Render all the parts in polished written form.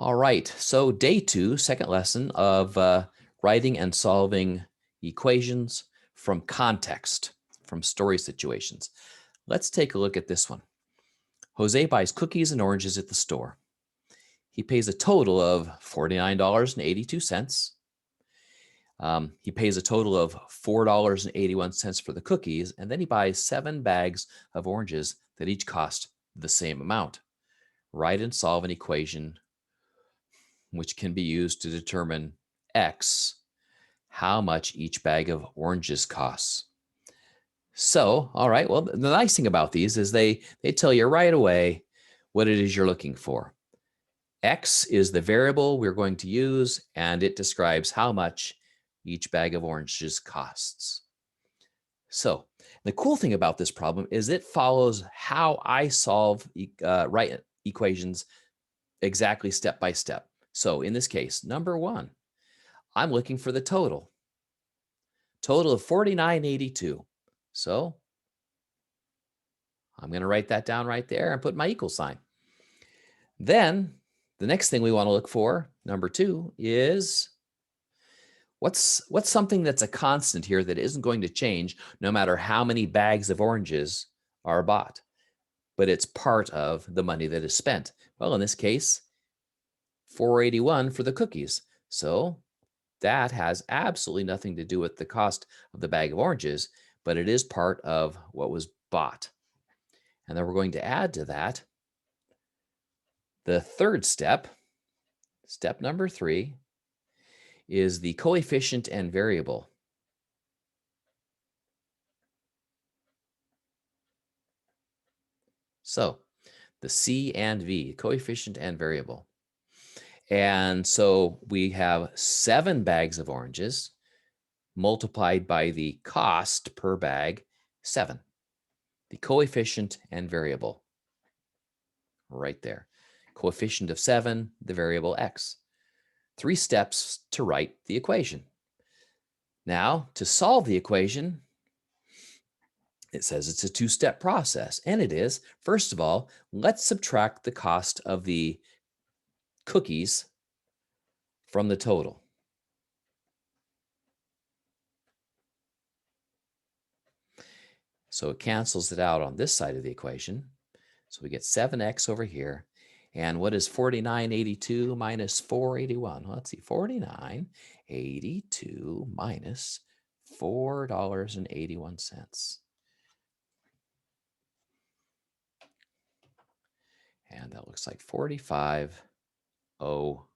All right, so day two, second lesson of writing and solving equations from context, from story situations. Let's take a look at this one. Jose buys cookies and oranges at the store. He pays a total of $49.82. He pays a total of $4.81 for the cookies, and then he buys 7 bags of oranges that each cost the same amount. Write and solve an equation which can be used to determine X, how much each bag of oranges costs. So, all right, well, the nice thing about these is they tell you right away what it is you're looking for. X is the variable we're going to use, and it describes how much each bag of oranges costs. So the cool thing about this problem is it follows how I solve right equations exactly step by step. So in this case, number one, I'm looking for the total of 49.82. So I'm going to write that down right there and put my equal sign. Then the next thing we want to look for, number two, is what's something that's a constant here that isn't going to change no matter how many bags of oranges are bought, but it's part of the money that is spent. Well, in this case, $4.81 for the cookies. So that has absolutely nothing to do with the cost of the bag of oranges, but it is part of what was bought. And then we're going to add to that the third step, step number 3, is the coefficient and variable. So the C and V, coefficient and variable. And so we have 7 bags of oranges multiplied by the cost per bag, 7. The coefficient and variable right there. Coefficient of 7, the variable X. 3 steps to write the equation. Now, to solve the equation, it says it's a 2-step process, and it is. First of all, let's subtract the cost of the cookies from the total. So it cancels it out on this side of the equation. So we get 7x over here. And what is 49.82 minus 4.81? Well, let's see, 49.82 minus $4.81. And that looks like 45.01. All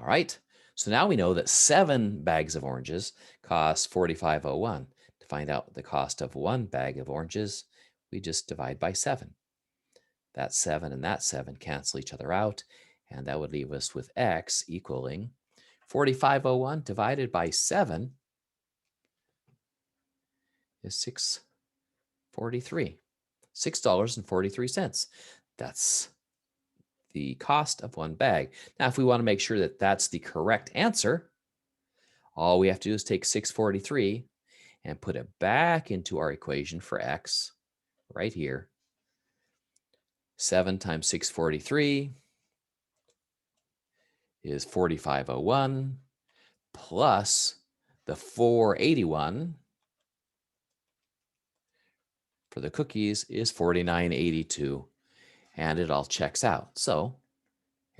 right. So now we know that 7 bags of oranges cost 45.01. To find out the cost of 1 bag of oranges, we just divide by 7. That 7 and that 7 cancel each other out, and that would leave us with X equaling 45.01 divided by 7 is $6.43. That's the cost of 1 bag. Now, if we want to make sure that that's the correct answer, all we have to do is take 643 and put it back into our equation for X right here. 7 times 643 is 45.01 plus the 4.81 for the cookies is 49.82, and it all checks out. So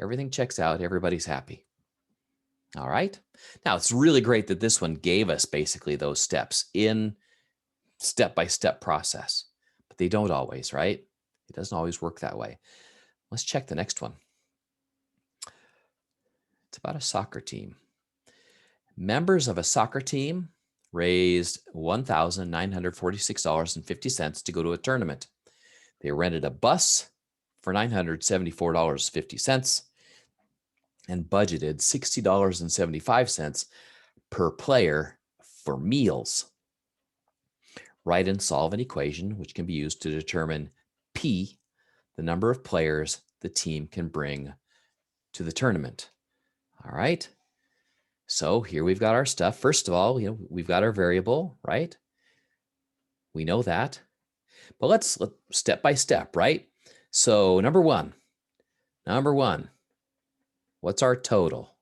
everything checks out. Everybody's happy. All right. Now, it's really great that this one gave us basically those steps in step-by-step process, but they don't always, right? It doesn't always work that way. Let's check the next one. It's about a soccer team. Members of a soccer team raised $1,946.50 to go to a tournament. They rented a bus for $974.50 and budgeted $60.75 per player for meals. Write and solve an equation which can be used to determine P, the number of players the team can bring to the tournament. All right. So here we've got our stuff. First of all, we've got our variable, right? We know that. But let's step by step, right? So number one, Number one, what's our total?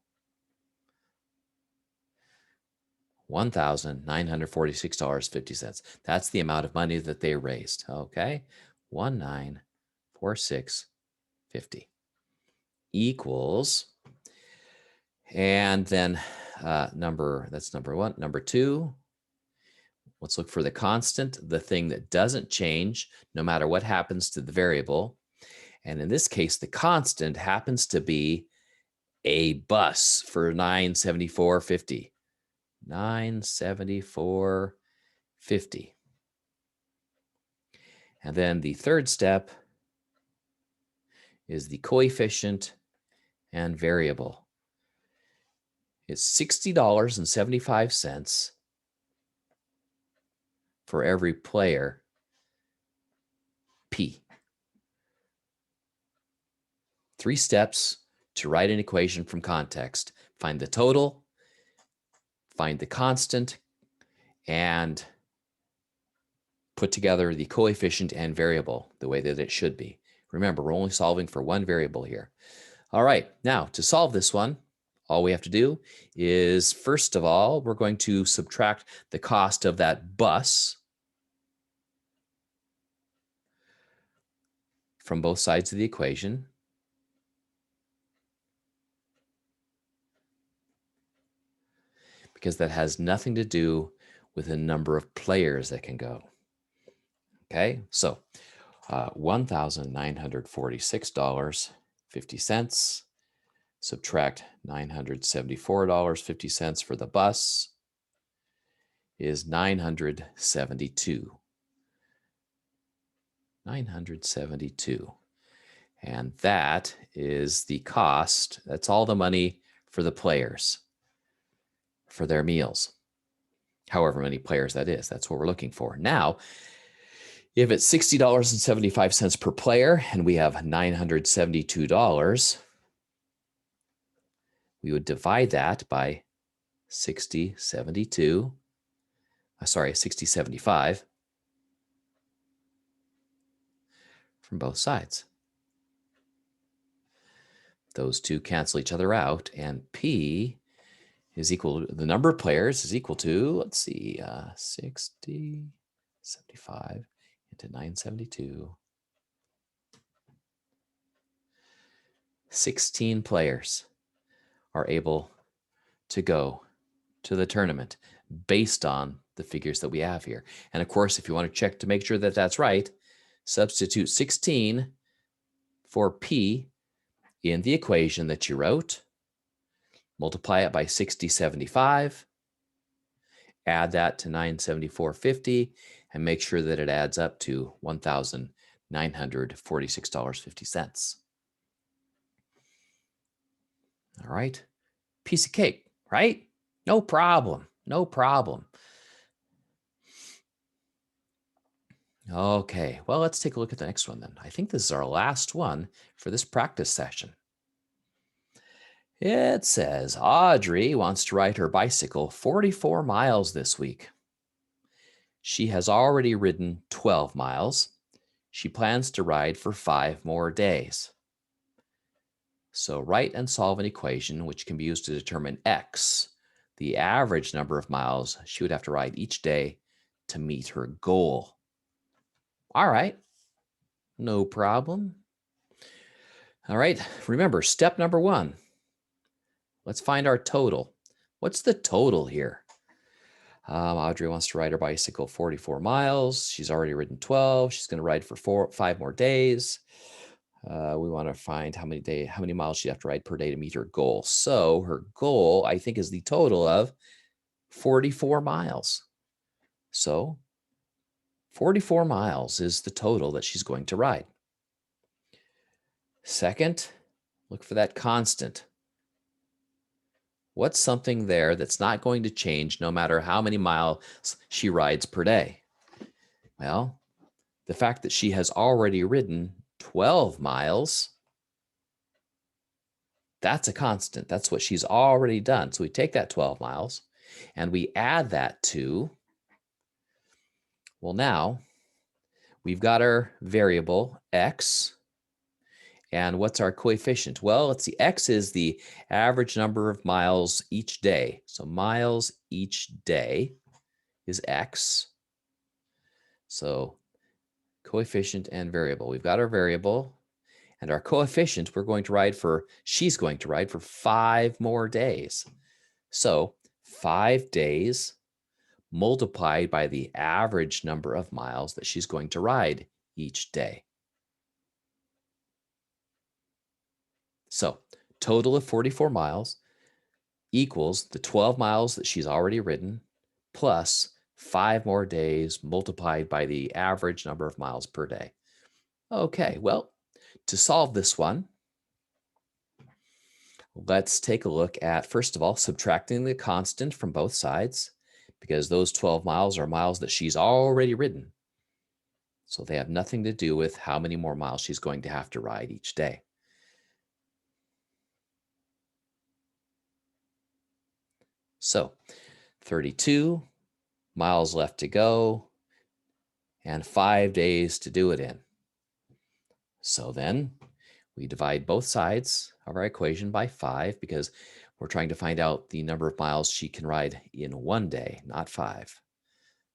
$1,946.50. That's the amount of money that they raised. Okay. 1,946.50 equals, and then that's number one. Number two, let's look for the constant, the thing that doesn't change no matter what happens to the variable. And in this case, the constant happens to be a bus for 974.50. 974.50. And then the third step is the coefficient and variable. It's $60.75 for every player P. 3 steps to write an equation from context. Find the total, find the constant, and put together the coefficient and variable the way that it should be. Remember, we're only solving for one variable here. All right, now to solve this one, all we have to do is, first of all, we're going to subtract the cost of that bus from both sides of the equation. Because that has nothing to do with the number of players that can go. Okay, so $1,946.50, subtract $974.50 for the bus is $972. $972. And that is the cost. That's all the money for the players, for their meals. However many players that is, that's what we're looking for. Now, if it's $60.75 per player and we have $972, we would divide that by 60/75 from both sides. Those two cancel each other out, and P is equal to, the number of players is equal to, let's see, 60/75 into 972. 16 players are able to go to the tournament based on the figures that we have here. And of course, if you want to check to make sure that that's right, substitute 16 for P in the equation that you wrote, multiply it by 60/75, add that to 974.50, and make sure that it adds up to $1,946.50. All right, piece of cake, right? No problem, no problem. Okay, well, let's take a look at the next one then. I think this is our last one for this practice session. It says Audrey wants to ride her bicycle 44 miles this week. She has already ridden 12 miles. She plans to ride for 5 more days. So write and solve an equation which can be used to determine X, the average number of miles she would have to ride each day to meet her goal. All right, no problem. All right, remember, step number 1. Let's find our total. What's the total here? Audrey wants to ride her bicycle 44 miles. She's already ridden 12. She's going to ride for 5 more days. We want to find how many miles she have to ride per day to meet her goal. So her goal, I think, is the total of 44 miles. So 44 miles is the total that she's going to ride. Second, look for that constant. What's something there that's not going to change no matter how many miles she rides per day? Well, the fact that she has already ridden 12 miles, that's a constant. That's what she's already done. So we take that 12 miles and we add that to, well, now we've got our variable X, And what's our coefficient? Well, let's see. X is the average number of miles each day. So miles each day is X. So coefficient and variable. We've got our variable and our coefficient. She's going to ride for 5 more days. So 5 days multiplied by the average number of miles that she's going to ride each day. So total of 44 miles equals the 12 miles that she's already ridden plus 5 more days multiplied by the average number of miles per day. Okay, well, to solve this one, let's take a look at, first of all, subtracting the constant from both sides, because those 12 miles are miles that she's already ridden. So they have nothing to do with how many more miles she's going to have to ride each day. So 32 miles left to go and 5 days to do it in. So then we divide both sides of our equation by 5 because we're trying to find out the number of miles she can ride in one day, not 5.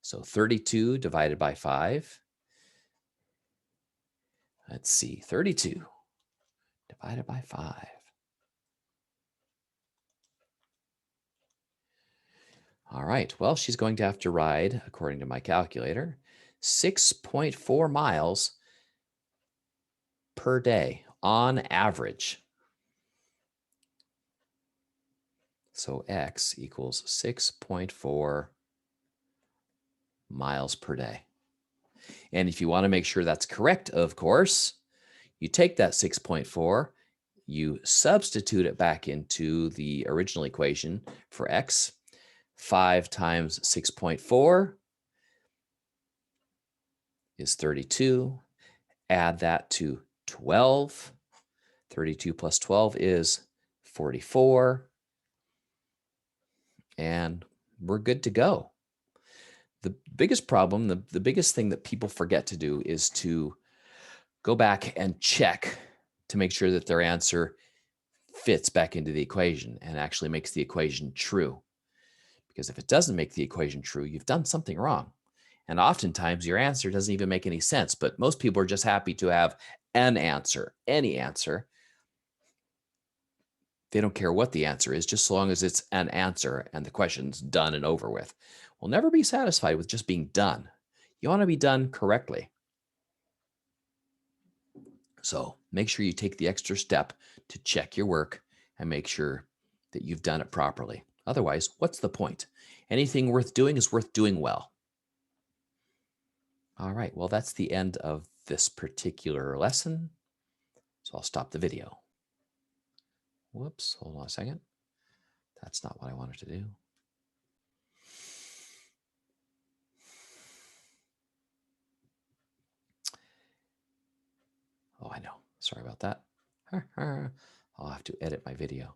So 32 divided by 5. Let's see, 32 divided by 5. All right, well, she's going to have to ride, according to my calculator, 6.4 miles per day on average. So X equals 6.4 miles per day. And if you want to make sure that's correct, of course, you take that 6.4, you substitute it back into the original equation for X. 5 times 6.4 is 32. Add that to 12. 32 plus 12 is 44. And we're good to go. The biggest problem, the biggest thing that people forget to do is to go back and check to make sure that their answer fits back into the equation and actually makes the equation true. Because if it doesn't make the equation true, you've done something wrong. And oftentimes your answer doesn't even make any sense, but most people are just happy to have an answer, any answer. They don't care what the answer is, just so long as it's an answer and the question's done and over with. We'll never be satisfied with just being done. You want to be done correctly. So make sure you take the extra step to check your work and make sure that you've done it properly. Otherwise, what's the point? Anything worth doing is worth doing well. All right, well, that's the end of this particular lesson. So I'll stop the video. Whoops, hold on a second. That's not what I wanted to do. Oh, I know. Sorry about that. I'll have to edit my video.